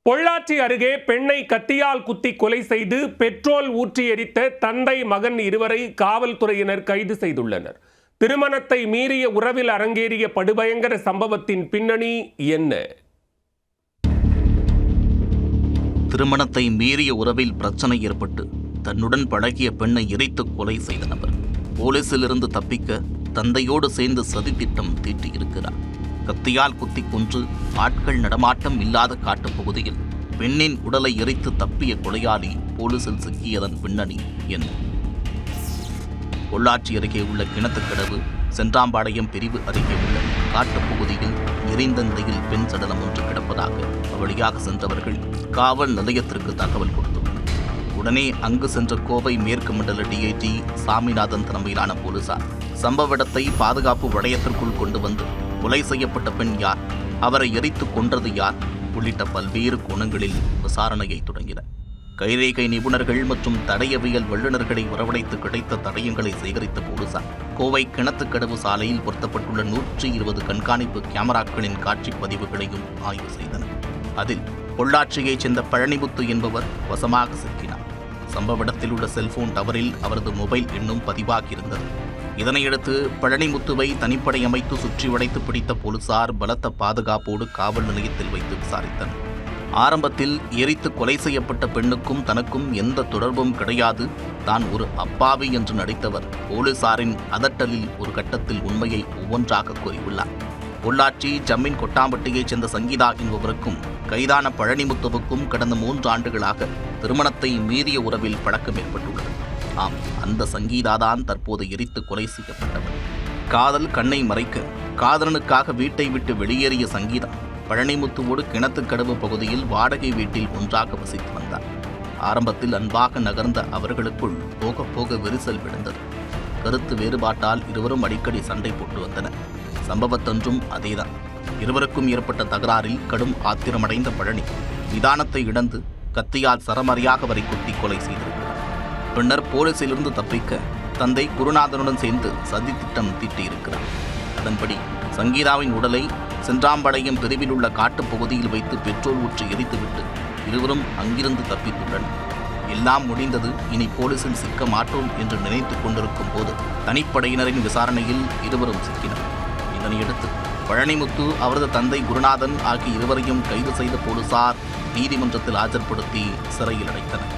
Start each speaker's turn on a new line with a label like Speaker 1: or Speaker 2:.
Speaker 1: பொள்ளாச்சி அருகே பெண்ணை கத்தியால் குத்தி கொலை செய்து பெட்ரோல் ஊற்றி எரித்த தந்தை மகன் இருவரை காவல்துறையினர் கைது செய்துள்ளனர். திருமணத்தை மீறிய உறவில் அரங்கேறிய படுபயங்கர சம்பவத்தின் பின்னணி என்ன?
Speaker 2: திருமணத்தை மீறிய உறவில் பிரச்சனை ஏற்பட்டு தன்னுடன் பழகிய பெண்ணை எரித்து கொலை செய்த நபர் போலீசிலிருந்து தப்பிக்க தந்தையோடு சேர்ந்து சதித்திட்டம் தீட்டியிருக்கிறார். கத்தியால் குத்தி கொன்று ஆட்கள் நடமாட்டம் இல்லாத காட்டுப்பகுதியில் பெண்ணின் உடலை எரித்து தப்பிய கொலையாளி போலீசில் சிக்கியதன் பின்னணி என்ன? பொள்ளாச்சி அருகே உள்ள கிணத்துக்கடவு சென்றாம்பாளையம் பிரிவு அருகே உள்ள காட்டுப்பகுதியில் எரிந்த நிலையில் பெண் சடலம் ஒன்று கிடப்பதாக வழியாக சென்றவர்கள் காவல் நிலையத்திற்கு தகவல் கொடுத்துள்ளனர். உடனே அங்கு சென்ற கோவை மேற்கு மண்டல டிஐஜி சாமிநாதன் தலைமையிலான போலீசார் சம்பவ இடத்தை பாதுகாப்பு வளையத்திற்குள் கொண்டு வந்து கொலை செய்யப்பட்ட பெண் யார், அவரை எரித்து கொன்றது யார் உள்ளிட்ட பல்வேறு கோணங்களில் விசாரணையை தொடங்கினர். கைரேகை நிபுணர்கள் மற்றும் தடயவியல் வல்லுநர்களை வரவழைத்து கிடைத்த தடயங்களை சேகரித்த போலீசார் கோவை கிணத்துக்கடவு சாலையில் பொருத்தப்பட்டுள்ள 120 கண்காணிப்பு கேமராக்களின் காட்சி பதிவுகளையும் ஆய்வு செய்தனர். அதில் பொள்ளாச்சியைச் சேர்ந்த பழனிமுத்து என்பவர் வசமாக சிக்கினார். சம்பவ இடத்தில் உள்ள செல்போன் டவரில் அவரது மொபைல் எண்ணும் பதிவாகியிருந்தது. இதனையடுத்து பழனிமுத்துவை தனிப்படை அமைத்து சுற்றி வளைத்து பிடித்த போலீசார் பலத்த பாதுகாப்போடு காவல் நிலையத்தில் வைத்து விசாரித்தனர். ஆரம்பத்தில் எரித்து கொலை செய்யப்பட்ட பெண்ணுக்கும் தனக்கும் எந்த தொடர்பும் கிடையாது, தான் ஒரு அப்பாவி என்று நடித்தவர் போலீசாரின் அதட்டலில் ஒரு கட்டத்தில் உண்மையை ஒவ்வொன்றாக கூறியுள்ளார். பொள்ளாச்சி ஜம்மீன் கொட்டாம்பட்டியைச் சேர்ந்த சங்கீதா என்பவருக்கும் கைதான பழனிமுத்துவுக்கும் கடந்த 3 ஆண்டுகளாக திருமணத்தை மீறிய உறவில் பழக்கம் ஏற்பட்டுள்ளது. ஆம், அந்த சங்கீதாதான் தற்போது எரித்து கொலை செய்யப்பட்டவர். காதல் கண்ணை மறைக்க காதலனுக்காக வீட்டை விட்டு வெளியேறிய சங்கீதா பழனிமுத்துவோடு கிணத்துக்கடவு பகுதியில் வாடகை வீட்டில் ஒன்றாக வசித்து வந்தார். ஆரம்பத்தில் அன்பாக நகர்ந்த அவர்களுக்குள் போக போக விரிசல் விழுந்தது. கருத்து வேறுபாட்டால் இருவரும் அடிக்கடி சண்டை போட்டு வந்தனர். சம்பவத்தன்றும் அதேதான். இருவருக்கும் ஏற்பட்ட தகராறில் கடும் ஆத்திரமடைந்த பழனி நிதானத்தை இழந்து கத்தியால் சரமரியாக வரை குத்தி கொலை செய்திருக்கிறார். பின்னர் போலீசிலிருந்து தப்பிக்க தந்தை குருநாதனுடன் சேர்ந்து சதித்திட்டம் தீட்டியிருக்கிறார். அதன்படி சங்கீதாவின் உடலை சென்றாம்பாளையம் பிரிவில் உள்ள காட்டுப்பகுதியில் வைத்து பெட்ரோல் ஊற்றி எரித்துவிட்டு இருவரும் அங்கிருந்து தப்பித்துள்ளனர். எல்லாம் முடிந்தது, இனி போலீசில் சிக்க மாட்டோம் என்று நினைத்துக் கொண்டிருக்கும் போது தனிப்படையினரின் விசாரணையில் இருவரும் சிக்கினர். இதனையடுத்து பழனிமுத்து, அவரது தந்தை குருநாதன் ஆகிய இருவரையும் கைது செய்த போலீசார் நீதிமன்றத்தில் ஆஜர்படுத்தி சிறையில் அடைத்தனர்.